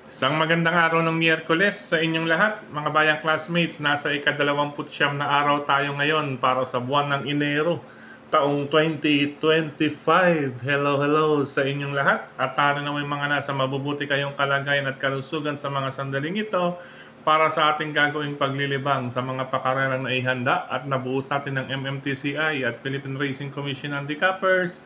Isang magandang araw ng Miyerkules sa inyong lahat, mga bayang classmates. Nasa ika-29 na araw tayo ngayon para sa buwan ng Enero, taong 2025. Hello, hello sa inyong lahat. At tara na may mga nasa mabubuti kayong kalagayan at kalusugan sa mga sandaling ito para sa ating gagawing paglilibang sa mga pakarerang na ihanda at nabuhos natin ng MMTCI at Philippine Racing Commission Handicappers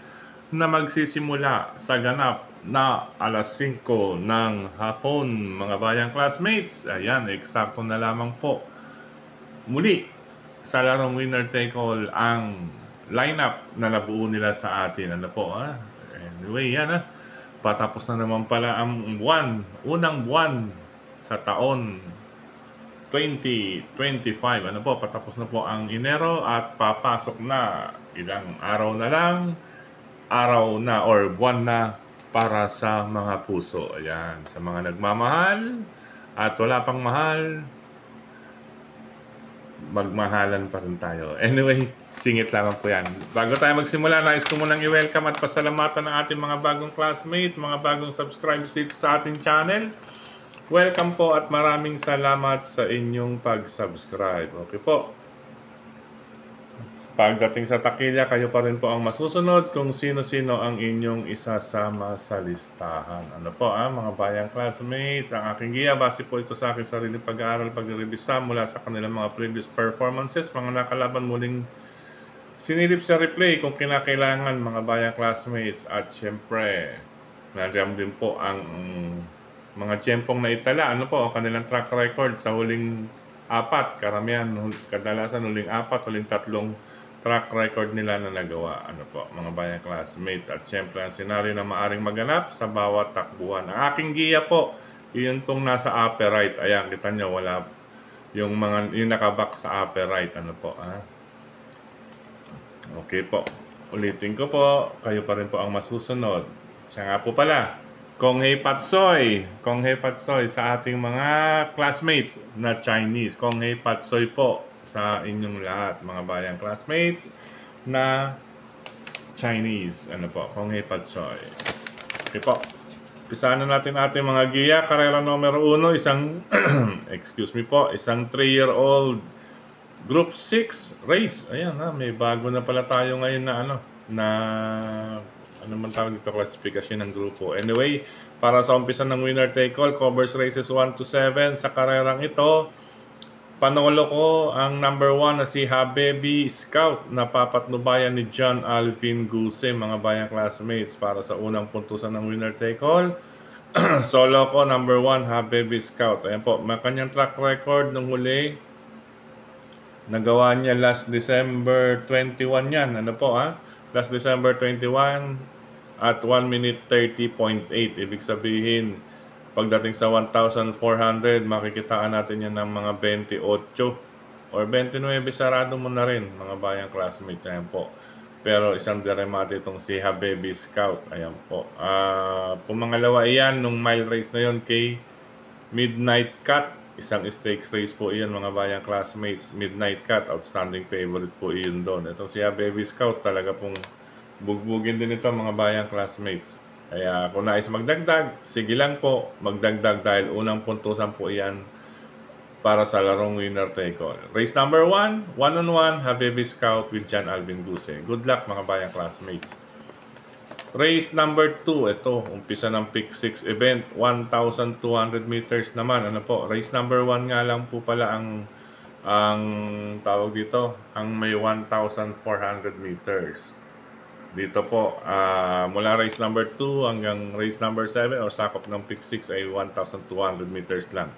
na magsisimula sa ganap na alas 5 ng hapon, mga bayang classmates. Ayan, eksakto na lamang po. Muli, sa larong winner take all ang lineup na nabuo nila sa atin. Ano po, ha? Anyway, yan, ha? Patapos na naman pala ang buwan, unang buwan sa taon 2025. Ano po, patapos na po ang Enero at papasok na ilang araw na lang, araw na or buwan na para sa mga puso. Ayan, sa mga nagmamahal at wala pang mahal, magmahalan pa rin tayo. Anyway, singit lamang po yan. Bago tayo magsimula, nais ko munang i-welcome at pasalamatan ng ating mga bagong classmates, mga bagong subscribers dito sa ating channel. Welcome po at maraming salamat sa inyong pag-subscribe. Okay po. Pagdating sa takilya, kayo pa rin po ang masusunod kung sino-sino ang inyong isasama sa listahan. Ano po mga bayang classmates, ang aking giya, base po ito sa aking sarili pag-aaral, pag-revisa mula sa kanilang mga previous performances, mga nakalaban muling sinilip sa replay kung kinakailangan, mga bayang classmates. At syempre, nandiyan din po ang mga tiyempong naitala, ano po, ang kanilang track record sa huling apat, karamihan, kadalasan huling apat, huling tatlong track record nila na nagawa, ano po, mga bayang classmates. At syempre ang senaryo na maaring maganap sa bawat takbuhan. Ang aking giya po, yun pong nasa upper right. Ayan, kita nyo, wala yung nakabak sa upper right, ano po, ha? Okay po, ulitin ko po, kayo pa rin po ang masusunod. Siya nga po pala, Kong Hei Patsoy sa ating mga classmates na Chinese. Kong Hei Patsoy po sa inyong lahat, mga bayang classmates na Chinese. Ano po, Kong Hei Patsoy. Okay po. Pisahan na natin ating mga giya. Karera numero 1, isang excuse me po, isang 3-year-old Group 6 race. Ayan ha, may bago na pala tayo ngayon na ano man tawag dito, classification ng grupo. Anyway, para sa umpisa ng winner take all, covers races 1 to 7 sa karerang ito. Panolo ko ang number 1 na si Habibi Scout na papatnubayan ni John Alvin Guse, mga bayang classmates, para sa unang puntusan ng winner take all. Solo ko number 1 Habibi Scout. Ayan po, may kanyang track record nung huli. Nagawa niya last December 21 yan. Ano po last December 21 at 1 minute 30.8. Ibig sabihin, pagdating sa 1,400, makikitaan natin yan ng mga 28 or 29, sarado mo na rin, mga bayang classmates. Ayan po. Pero isang deremate itong si Habibi Scout. Ayan po. Pumangalawa iyan nung mile race na yon kay Midnight Cut. Isang stakes race po iyan, mga bayang classmates. Midnight Cut, outstanding favorite po iyon doon. Itong si Habibi Scout, talaga pong bugbugin din ito, mga bayang classmates. Kaya kung nais magdagdag, sige lang po, magdagdag dahil unang puntusan po iyan para sa larong winner take all. Race number 1, 1-on-1, Habibi Scout with John Alvin Guse. Good luck, mga bayang classmates. Race number 2, ito, umpisa ng Pick 6 event, 1,200 meters naman. Ano po, race number 1 nga lang po pala ang tawag dito, ang may 1,400 meters. Dito po, mula race number 2 hanggang race number 7 o sakop ng Pick 6 ay 1,200 meters lang.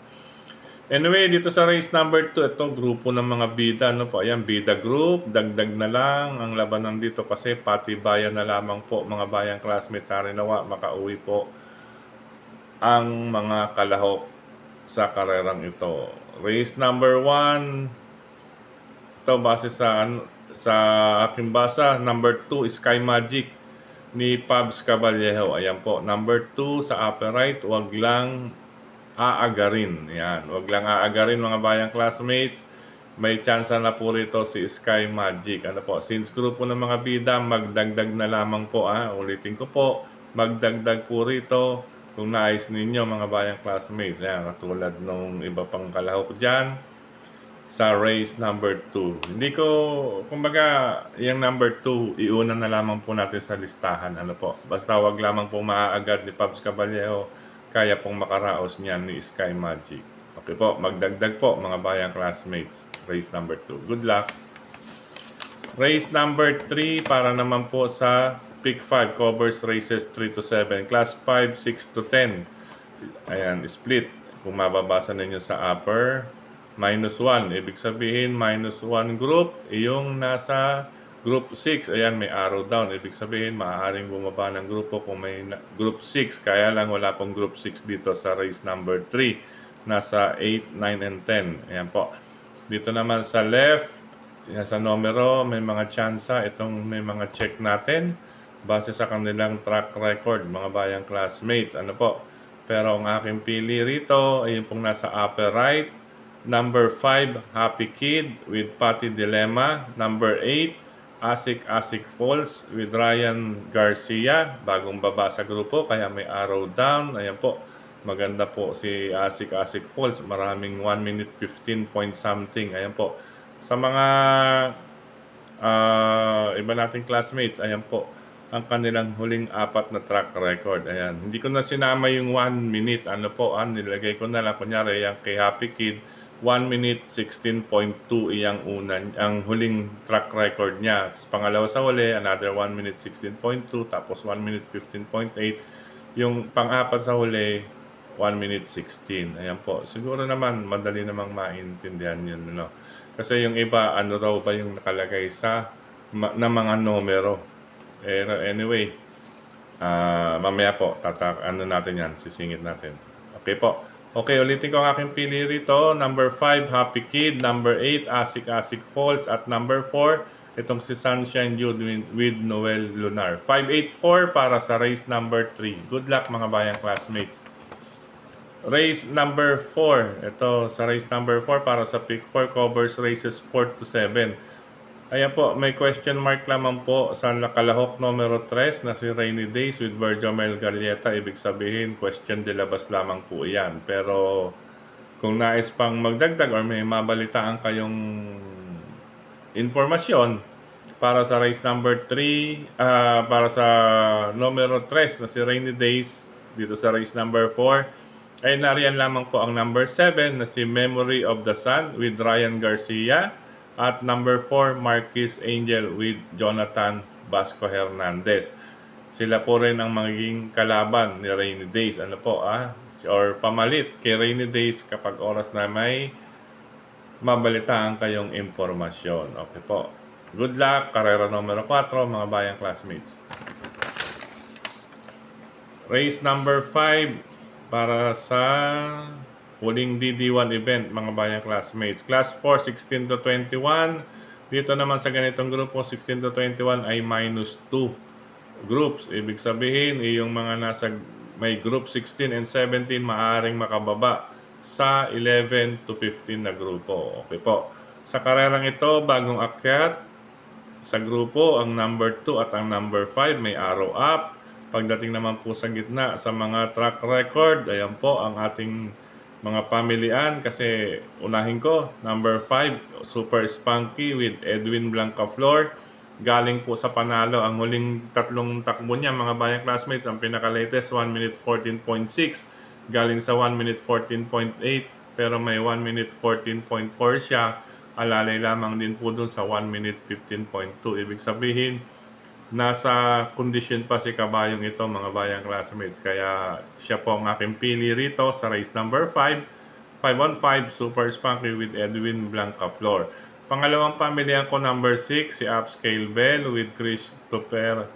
Anyway, dito sa race number 2, ito, grupo ng mga bida. Ano po? Ayan, bida group. Dagdag na lang ang labanan dito kasi patibayan na lamang po, mga bayang classmates. Sana nawa makauwi po ang mga kalahok sa karerang ito. Race number 1, ito base sa aking basa. Number 2, Sky Magic ni Pabs Caballejo. Ayan po. Number 2 sa upper right, wag lang aagarin. Yan. Huwag lang aagarin, mga bayang classmates. May chance na po rito si Sky Magic. Ano po? Since grupo ng mga bida, magdagdag na lamang po. Ulitin ko po, magdagdag po rito Kung nais ninyo mga bayang classmates, ayan, katulad nung iba pang kalahok dyan, sa race number 2. Hindi ko, kumbaga, yung number 2, iuna na lamang po natin sa listahan. Ano po? Basta wag lamang po maaagad ni Pabs Caballero, kaya pong makaraos niyan ni Sky Magic. Okay po, magdagdag po mga bayang classmates. Race number 2. Good luck! Race number 3 para naman po sa Pick 5 covers races 3 to 7. Class 5, 6 to 10. Ayan, split. Kung mababasa ninyo sa upper, -1. Ibig sabihin, -1 group. Yung nasa group 6, ayan, may arrow down. Ibig sabihin, maaaring bumaba ng grupo kung may group 6. Kaya lang wala pong group 6 dito sa race number 3. Nasa 8, 9, and 10. Ayan po. Dito naman sa left, yan, sa numero, may mga tsansa. Itong may mga check natin base sa kanilang track record, mga bayang classmates. Ano po? Pero ang aking pili rito ay yung pong nasa upper right. Number 5, Happy Kid with Patty Dilemma. Number 8, Asik Falls with Ryan Garcia. Bagong baba sa grupo, kaya may arrow down. Ayan po. Maganda po si Asik Falls. Maraming 1 minute 15 point something. Ayan po. Sa mga iba nating classmates, ayan po ang kanilang huling 4 na track record. Ayan. Hindi ko na sinama yung 1 minute. Ano po, nilagay ko na lang. Kunyari, yung kay Happy Kid, 1 minute 16.2 iyang unan, ang huling track record niya. Tapos pangalawa sa huli, another 1 minute 16.2, tapos 1 minute 15.8. Yung pang-apat sa huli, 1 minute 16. Ayan po. Siguro naman, madali namang maintindihan yun. No? Kasi yung iba, ano raw ba yung nakalagay sa na mga numero. Anyway, mamaya po, ano natin yan, sisingit natin. Okay po. Okay, ulitin ko ang aking pili rito. Number 5, Happy Kid. Number 8, Asik Falls. At number 4, itong si Sunshine Jude with Noel Lunar. 584 para sa race number 3. Good luck mga bayang classmates. Race number 4. Ito sa race number 4 para sa Pick 4 covers races 4 to 7. Ayan po, may question mark lamang po sa nakalahok numero 3 na si Rainy Days with Berjomel Galieta. Ibig sabihin, question de labas lamang po iyan. Pero kung nais pang magdagdag or may mabalitaan kayong informasyon para sa race number 3, para sa numero 3 na si Rainy Days dito sa race number 4, ay nariyan lamang po ang number 7 na si Memory of the Sun with Ryan Garcia. At number 4, Marquis Angel with Jonathan Vasco Hernandez. Sila po rin ang magiging kalaban ni Rainy Days. Ano po or pamalit kay Rainy Days kapag oras na may mabalitaan kayong impormasyon. Okay po. Good luck. Karera numero 4, mga bayang classmates. Race number 5 para sa huling DD1 event, mga bayang classmates. Class 4, 16 to 21. Dito naman sa ganitong grupo, 16 to 21 ay -2 groups. Ibig sabihin, yung mga nasa may group 16 and 17 maaaring makababa sa 11 to 15 na grupo. Okay po. Sa karerang ito, bagong akyat sa grupo, ang number 2 at ang number 5 may arrow up. Pagdating naman po sa gitna sa mga track record, ayan po ang ating mga pamilian, kasi unahin ko, number 5, Super Spunky with Edwin Blancaflor. Galing po sa panalo ang huling 3 takbo niya, mga bayang classmates. Ang pinaka-latest, 1 minute 14.6. Galing sa 1 minute 14.8. Pero may 1 minute 14.4 siya. Alalay lamang din po dun sa 1 minute 15.2. Ibig sabihin, nasa kondisyon pa si kabayong ito, mga bayang classmates. Kaya siya po ang aking pili rito sa race number 5. 515 Super Spunky with Edwin Blancaflor. Pangalawang pamilihan ko, number 6, si Upscale Bell with Christopher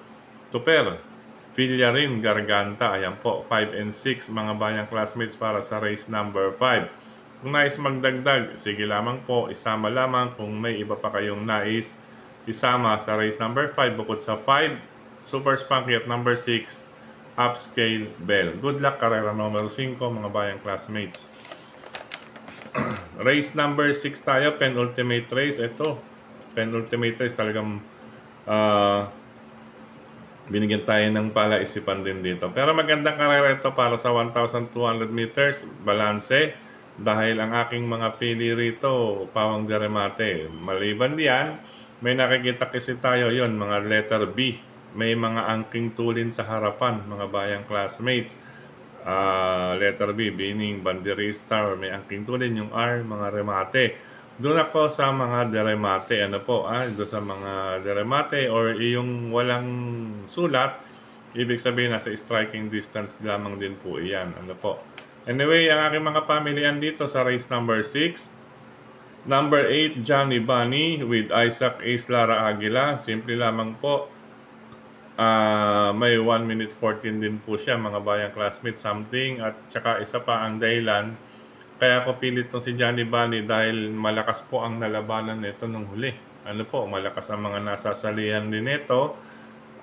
Villarin Garganta. Ayan po, 5 and 6, mga bayang classmates para sa race number 5. Kung nais magdagdag, sige lamang po, isama lamang kung may iba pa kayong nais isama sa race number 5 bukod sa 5, Super Spunky at number 6, Upscale Bell. Good luck, karera number 5, mga bayang classmates. Race number 6 tayo, penultimate race. Ito, penultimate race talagang binigyan tayo ng palaisipan din dito. Pero magandang karera ito para sa 1,200 meters, balanse. Dahil ang aking mga pili rito, pawang deremate. Maliban diyan, may nakikita kasi tayo yon mga letter B. May mga angking tulin sa harapan, mga bayang classmates. Letter B, meaning banderista or may angking tulin. Yung R, mga remate. Doon ako sa mga deremate. Ano po? Doon sa mga deremate or yung walang sulat, ibig sabihin nasa striking distance lamang din po iyan. Ano po? Anyway, ang aking mga pamilyan dito sa race number 6. Number 8, Johnny Bunny with Isaac Ace Lara Aguila. Simple lamang po. May 1 minute 14 din po siya, mga bayang classmates, something. At saka isa pa ang dahilan, kaya ko pilit tong si Johnny Bunny dahil malakas po ang nalabanan nito nung huli. Ano po, malakas ang mga nasasalihan din nito.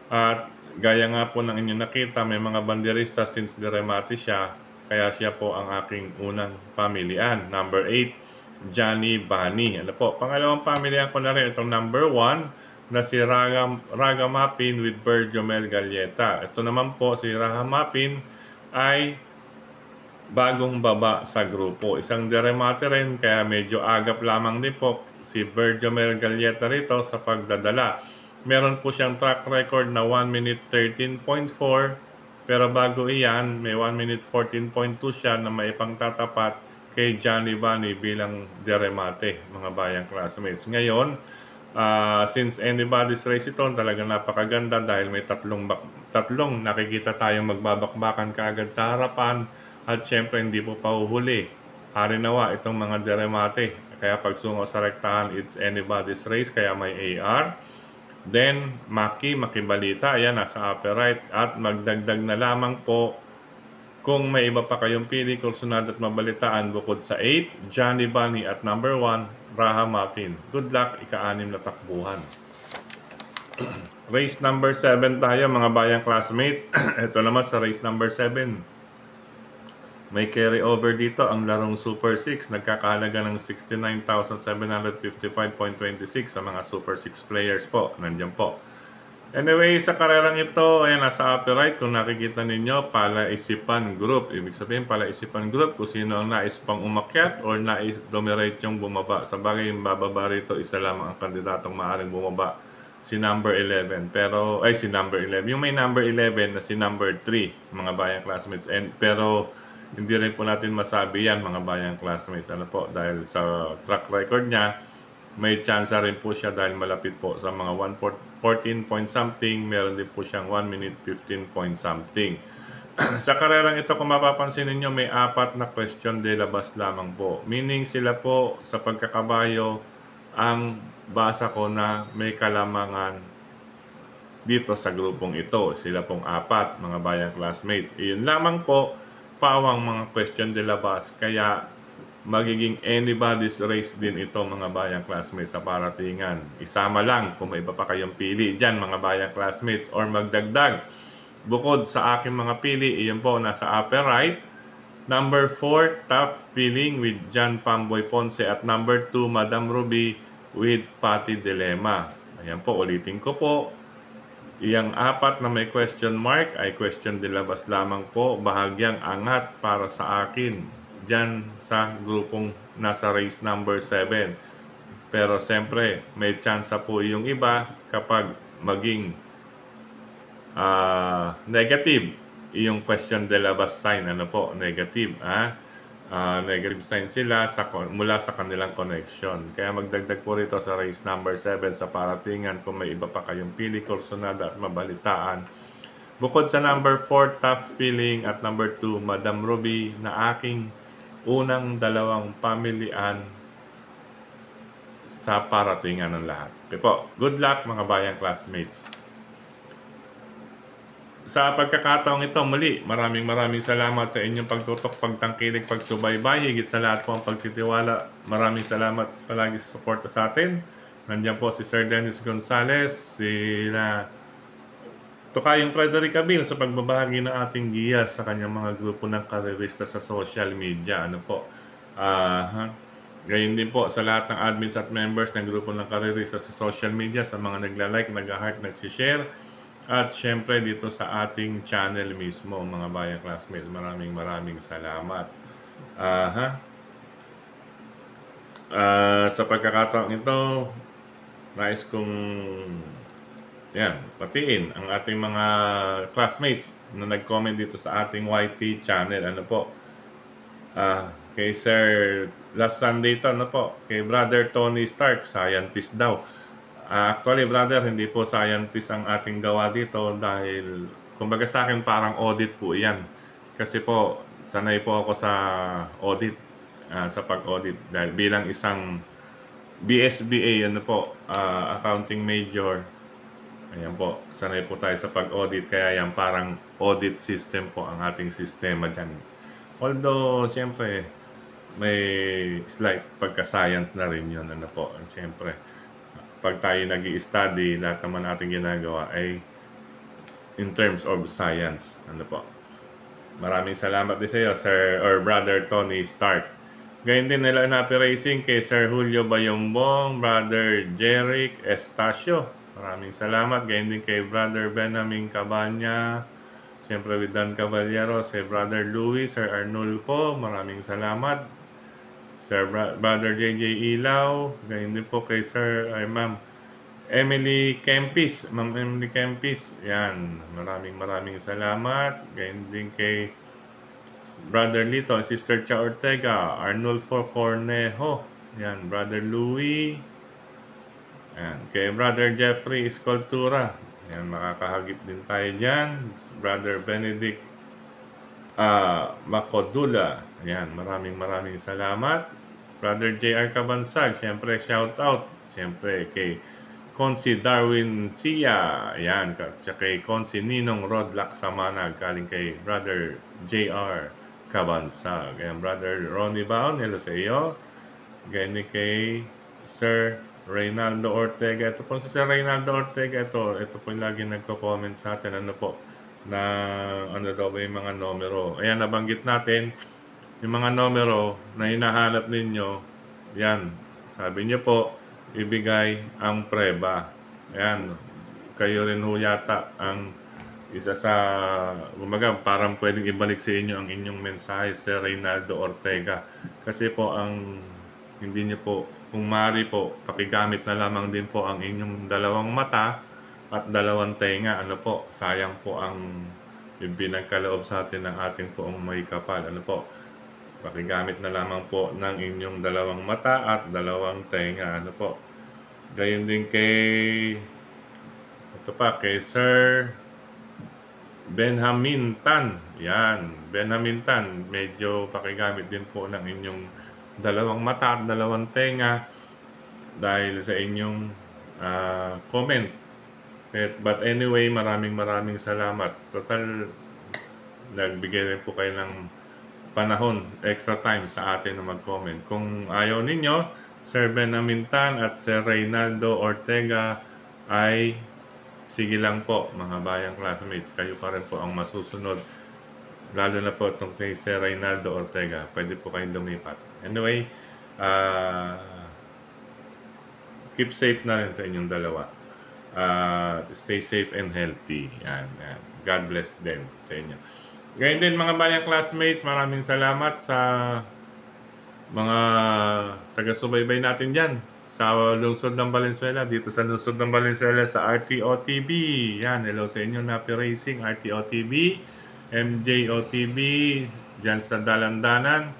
At gaya nga po ng inyong nakita, may mga banderista since deremate siya. Kaya siya po ang aking unang pamilian. Number 8, Johnny Bunny. Ano po, pangalawang pamilian ko na rin itong number 1 na si Raga Mapin with Berjomel Galleta. Ito naman po si Raga Mapin ay bagong baba sa grupo. Isang deremate rin kaya medyo agap lamang din po si Berjomel Galleta rito sa pagdadala. Meron po siyang track record na 1 minute 13.4 pero bago iyan, may 1 minute 14.2 siya na maipangtatapat kay Johnny Bunny bilang deremate, mga bayang classmates. Ngayon, since anybody's race ito, talagang napakaganda dahil may tatlong nakikita tayong magbabakbakan kaagad sa harapan at syempre hindi po pauhuli. Harinawa itong mga deremate. Kaya pagsungo sa rektahan, it's anybody's race, kaya may AR. Then, Makibalita, ayan, nasa upper right. At magdagdag na lamang po kung may iba pa kayong pili, kursunad at mabalitaan bukod sa 8, Johnny Bunny at number 1, Raha Mapin. Good luck, ika-6 na takbuhan. Race number 7 tayo, mga bayang classmates. Ito naman sa race number 7. May carry over dito ang larong Super 6. Nagkakahalaga ng 69,755.26 sa mga Super 6 players po. Nandiyan po. Anyway, sa karerang ito, ayan, nasa upper right, kung nakikita ninyo, palaisipan group. Ibig sabihin, palaisipan group kung sino ang nais pang umakyat or nais dominate yung bumaba. Sa bagay, yung bababa rito, isa lamang ang kandidatong maaaring bumaba. Si number 11. Si number 11. Yung may number 11 na si number 3, mga bayang classmates. Pero hindi rin po natin masabi yan, mga bayang classmates. Ano po, dahil sa track record niya, may chance rin po siya dahil malapit po sa mga 1:14 point something. Meron din po siyang 1 minute 15 point something. Sa karerang ito, kung mapapansin ninyo, may 4 na question de labas lamang po. Meaning sila po sa pagkakabayo ang basa ko na may kalamangan dito sa grupong ito. Sila pong 4, mga bayang classmates. Iyon lamang po, pawang mga question de labas, kaya magiging anybody's race din ito, mga bayang classmates, sa paratingan. Isama lang kung may iba pa kayong pili dyan, mga bayang classmates, or magdagdag. Bukod sa aking mga pili, iyon po nasa upper right. Number 4, Tough Feeling with John Pamboy Ponce at number 2, Madam Ruby with Patty Dilema. Ayan po, ulitin ko po. Iyang 4 na may question mark ay question de labas lamang po, bahagyang angat para sa akin dyan sa grupong nasa race number 7. Pero siyempre, may chance po yung iba kapag maging negative yung question de labas sign. Ano po? Negative. Negative sign sila mula sa kanilang connection. Kaya magdagdag po rito sa race number 7 sa paratingan kung may iba pa kayong pili, kursunada at mabalitaan. Bukod sa number 4, Tough Feeling at number 2, Madam Ruby na aking unang dalawang pamilian sa paratingan ng lahat. Okay po. Good luck, mga bayang classmates. Sa pagkakataong ito, muli, maraming salamat sa inyong pagtutok, pagtangkilik, pagsubaybay, higit sa lahat po ang pagtitiwala. Maraming salamat palagi sa suporta sa atin. Nandiyan po si Sir Dennis Gonzales, sila Tokayong Frederick Abil sa pagbabahagi ng ating giya sa kanyang mga grupo ng karerista sa social media. Ano po? Gayon din po sa lahat ng admins at members ng grupo ng karerista sa social media, sa mga nagla-like, nag-heart, nag-share. At syempre dito sa ating channel mismo, mga bayang classmates, maraming salamat. Ha? Sa pagkakataong ito, nais kong patiin ang ating mga classmates na nag-comment dito sa ating YT channel. Ano po? Kay Sir last Sunday to, ano po? Kay Brother Tony Stark, scientist daw. Actually, brother, hindi po scientist ang ating gawa dito dahil, kumbaga sa akin, parang audit po yan. Kasi po, sanay po ako sa audit, sa pag-audit. Dahil bilang isang BSBA, ano po, accounting major, ayan po, sanay po tayo sa pag-audit. Kaya yan, parang audit system po ang ating sistema dyan. Although, siyempre, may slight pagka-science na rin yun. Ano po, siyempre, pag tayo nag-i-study, lahat naman natin ginagawa ay in terms of science. Ano po. Maraming salamat din sa iyo, Sir or Brother Tony Stark. Gayun din nila Napi Racing kay Sir Julio Bayombong, Brother Jeric Estacio. Maraming salamat. Gayun din kay Brother Benjamin Cabanya. Siyempre with Dan Caballero, si Brother Louis, Sir Arnulfo. Maraming salamat. Sir Brother JJ Ilaw, gayon din po kay Sir Ma'am Emily Kempis, Ma'am Emily Kempis, yan, maraming salamat. Gayon din kay Brother Lito, Sister Cha Ortega, Arnulfo Cornejo, yan, Brother Louis, yan, kay Brother Jeffrey Escultura, yan, makakahagip din tayo dyan. Brother Benedict Makodula. Ayan, maraming salamat. Brother J.R. Cabansag, siyempre shout out. Siyempre kay Consi Darwin Sia. Ayan, kay Consi Ninong Rodlack Samanag. Galing kay Brother J.R. Cabansag. Ayan, Brother Ronnie Baon, hello sa iyo. Ganyan kay Sir Reynaldo Ortega. Ito po si Sir Reynaldo Ortega. Ito po yung lagi nagko-comment sa atin. Ano po? Na ano daw ba yung mga numero. Ayan, nabanggit natin yung mga numero na hinahanap ninyo. Yan, sabi niyo po, ibigay ang preba. Ayan, kayo rin ho yata ang isa sa, gumaga, parang pwedeng ibalik sa inyo ang inyong mensahe, Sir Reynaldo Ortega. Kasi po, ang hindi niyo po, kung maaari po, pakigamit na lamang din po ang inyong dalawang mata at dalawang tenga. Ano po, sayang po ang pinagkaloob sa atin ng ating poong may kapal. Ano po, pakigamit na lamang po ng inyong dalawang mata at dalawang tenga. Ano po, gayon din kay kay Sir Benjamin Tan. Yan, Benjamin Tan, medyo pakigamit din po ng inyong dalawang mata at dalawang tenga dahil sa inyong comment. But anyway, maraming salamat. Total, nagbigay rin po kayo ng panahon, extra time sa atin na mag-comment. Kung ayaw ninyo, Sir Benjamin Tan at Sir Reynaldo Ortega, ay sige lang po, mga bayang classmates. Kayo pa rin po ang masusunod. Lalo na po itong kay Sir Reynaldo Ortega. Pwede po kayong lumipat. Anyway, keep safe na rin sa inyong dalawa. Stay safe and healthy. Yan. God bless din sa inyo. Ngayon din mga bayang classmates, maraming salamat sa mga taga-subaybay natin dyan sa lungsod ng Valenzuela, dito sa lungsod ng Valenzuela sa RTOTV. Yan, hello sa inyo, Napi Racing, RTOTV, MJOTV, dyan sa Dalandanan.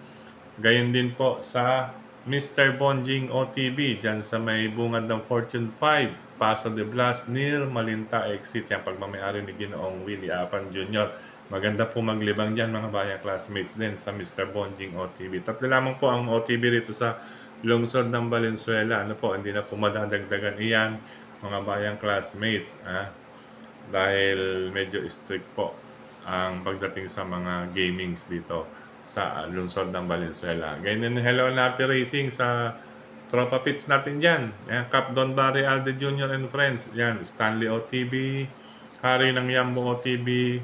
Gayon din po sa Mr. Bonjing OTV, dyan sa may bungad ng Fortune 5, Paso de Blas, near Malinta Exit. Yan, pagmamayari ni Ginoong Willie Apan Jr. Maganda po maglibang dyan mga bayang classmates din sa Mr. Bonjing OTV. Tatlo lamang po ang OTV rito sa lungsod ng Valenzuela. Ano po, hindi na po madadagdagan iyan mga bayang classmates. Dahil medyo strict po ang pagdating sa mga gamings dito sa lungsod ng Valenzuela. Ganyan, hello Napi Racing sa tropa pits natin dyan. Yan, Cap Don Barry Alde Jr. and Friends. Yan, Stanley OTV, Hari ng Yambo OTV,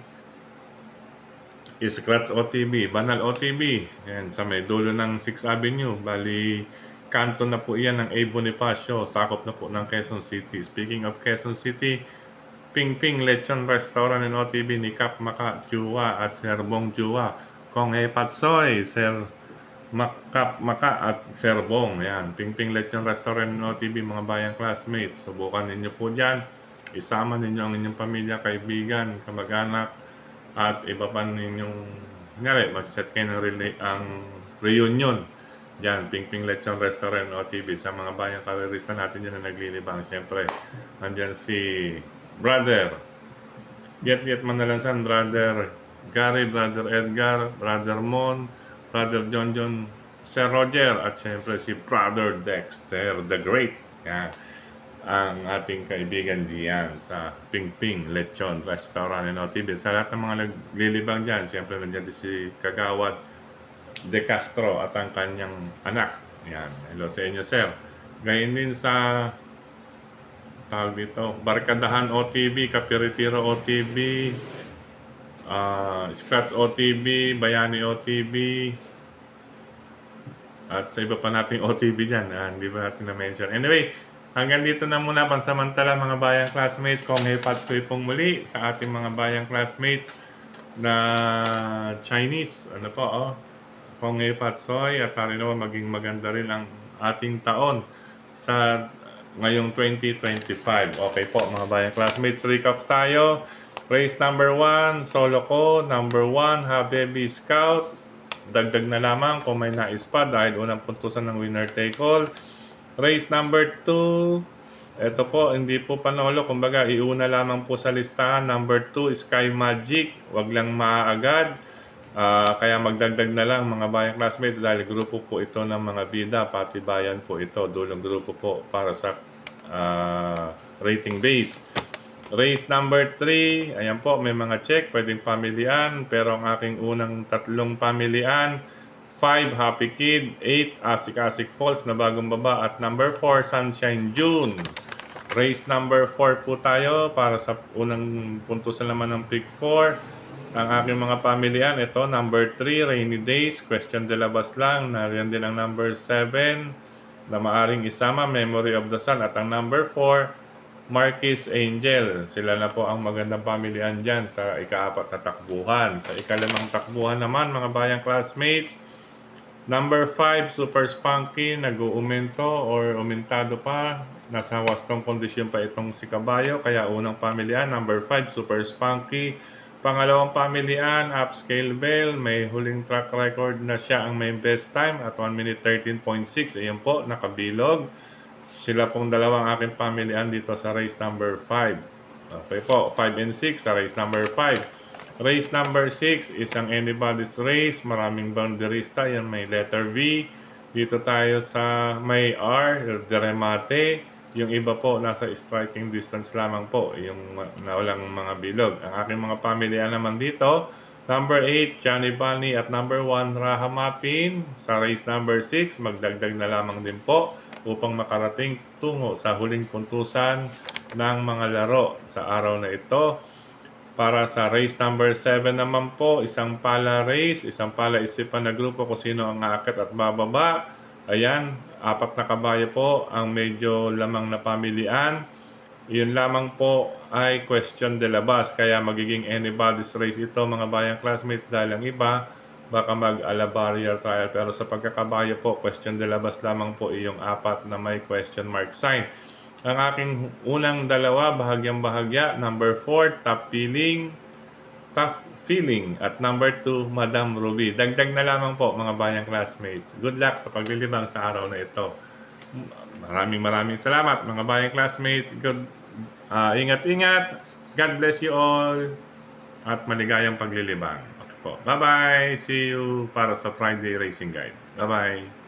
Scratch OTV, Banal OTV. Yan, sa may dulo ng 6th Avenue. Bali, kanto na po iyan ng A. Bonifacio. Sakop na po ng Quezon City. Speaking of Quezon City, Ping Ping Lechon Restaurant and OTB ni Kap Maka Jua at Sir Bong Jua. Kong He Patsoy, Sir Kap Maka at Sir Bong. Yan. Ping Ping Lechon Restaurant and OTB, mga bayang classmates. Subukan ninyo po dyan. Isama ninyo ang inyong pamilya, kaibigan, kamag-anak, at iba pa ninyong mag-set kayo ng reunion. Diyan, Ping Ping Lechon Restaurant OTB sa mga bayang karerista natin dyan na naglilibang. Siyempre, nandyan si Brother Yet Manalansan, Brother Gary, Brother Edgar, Brother Mon, Brother John, Sir Roger, at siyempre si Brother Dexter the Great. Yan. Ang ating kaibigan diyan sa Ping Ping Lechon Restaurant and OTB. Sa lahat ng mga naglilibang dyan, siyempre nandiyan si Kagawad De Castro at ang kanyang anak. Yan. Hello sa inyo, sir. Gayon din sa tawag dito, Barkadahan OTB, Kapiritiro OTB, Scratch OTB, Bayani OTB, at sa iba pa nating OTB dyan. Hindi ba natin na-mention? Anyway, hanggang dito na muna pansamantala mga bayang classmates. Kong He Patsoy pong muli sa ating mga bayang classmates na Chinese. Ano po, Kong He Patsoy, at naman maging maganda rin ang ating taon sa ngayong 2025. Okay po mga bayang classmates, recap tayo. Race number 1, solo ko. Number 1, Habibi Scout. Dagdag na lamang kung may nais pa dahil unang puntusan ng winner take all. Race number 2, ito po, hindi po panolo. Kumbaga, iuna lamang po sa listahan. Number 2, Sky Magic. Wag lang maaagad. Kaya magdagdag na lang mga bayang classmates dahil grupo po ito ng mga bida, pati bayan po ito, dulong grupo po para sa rating base. Race number 3, ayan po, may mga check, pwedeng pamilian, pero ang aking unang tatlong pamilian, 5 Happy Kid, 8 Asik Asik Falls na bagong baba, at number 4 Sunshine June. Race number 4 po tayo para sa unang puntusan naman ng pick 4. Ang aking mga pamilian, ito, number 3, Rainy Days, Question de Labas lang. Nariyan din ang number 7 na maaring isama, Memory of the Sun. At ang number 4, Marquis Angel. Sila na po ang magandang pamilian dyan sa ika-4 na takbuhan. Sa ika-5 takbuhan naman, mga bayang classmates, number 5, Super Spunky, nag-uumento or umintado pa. Nasa wastong kondisyon pa itong si Kabayo. Kaya unang pamilian, number 5, Super Spunky. Pangalawang pamilian, Upscale Bell, may huling track record na siya ang may best time at 1 minute 13.6. Ayan po, nakabilog. Sila pong dalawang aking pamilian dito sa race number 5. Okay po, 5 and 6 sa race number 5. Race number 6, isang anybody's race, maraming boundarista, yan may letter V. Dito tayo sa may R, Deremate. Yung iba po, nasa striking distance lamang po, yung walang mga bilog. Ang aking mga pamilya naman dito, number 8, Johnny Bunny, at number 1, Raha Mapin. Sa race number 6, magdagdag na lamang din po upang makarating tungo sa huling puntusan ng mga laro sa araw na ito. Para sa race number 7 naman po, isang pala race, isang pala isipan na grupo kung sino ang aakit at bababa. Ayan, 4 na kabayo po ang medyo lamang na pamilian. Yun lamang po ay question de labas. Kaya magiging anybody's race ito mga bayang classmates dahil ang iba baka mag-ala barrier trial. Pero sa pagkakabayo po, question de labas lamang po iyong 4 na may question mark sign. Ang aking unang dalawa, bahagyang bahagya. Number 4, Top Feeling. At number 2, Madam Ruby. Dagdag na lamang po mga bayang classmates. Good luck sa paglilibang sa araw na ito. Maraming salamat mga bayang classmates. Ingat-ingat. God bless you all. At maligayang paglilibang. Okay po. Bye-bye. See you para sa Friday Racing Guide. Bye-bye.